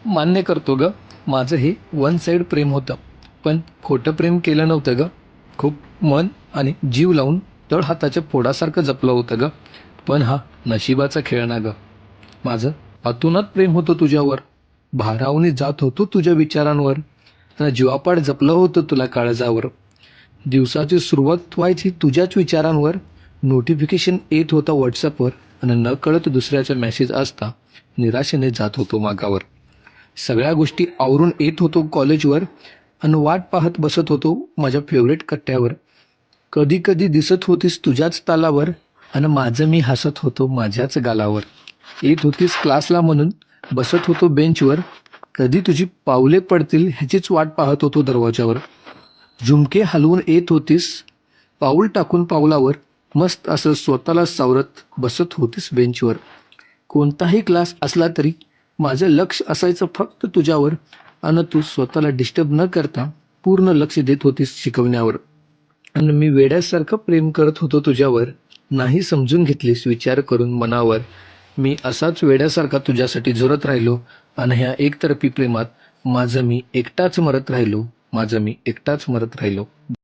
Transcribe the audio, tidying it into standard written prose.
मान्य करतो ग, माझं हे वन साईड प्रेम होतं. पण खोटं प्रेम केलं नव्हतं ग. खूप मन आणि जीव लावून तळहाताच्या फोडासारखं जपलं होतं ग. पण हा नशिबाचा खेळ ना ग. माझं अतोनात प्रेम होतं तुझ्यावर. भारावून जात होतो तुझ्या विचारांवर. आणि जीवापाड जपलं होतं तुला काळजावर. दिवसाची सुरुवात व्हायची तुझ्याच विचारांवर. नोटिफिकेशन येत होता व्हॉट्सअपवर. आणि न कळत दुसऱ्याचा मेसेज असता निराशेने जात होतो मागावर. सगळ्या गोष्टी आवरून येत होतो कॉलेजवर. आणि वाट पाहत बसत होतो माझ्या फेवरेट कट्ट्यावर. कधी कधी दिसत होतीस तुझ्याच तालावर. आणि माझं मी हसत होतो माझ्याच गालावर. येत होतीस क्लासला म्हणून बसत होतो बेंचवर. कधी तुझी पावले पडतील ह्याचीच वाट पाहत होतो दरवाजावर. झुमके हलवून येत होतीस पाऊल टाकून पावलावर. मस्त असं स्वतःला सावरत बसत होतीस बेंचवर. कोणताही क्लास असला तरी माझं लक्ष असायचं फक्त तुझ्यावर. आणि तू स्वतःला डिस्टर्ब न करता पूर्ण लक्ष देत होतीस शिकवण्यावर. आणि मी वेड्यासारखं प्रेम करत होतो तुझ्यावर. नाही समजून घेतलीस विचार करून मनावर. मी असाच वेड्यासारखा तुझ्यासाठी झुरत राहिलो. आणि ह्या एकतर्फी प्रेमात माझं मी एकटाच मरत राहिलो. माझं मी एकटाच मरत राहिलो.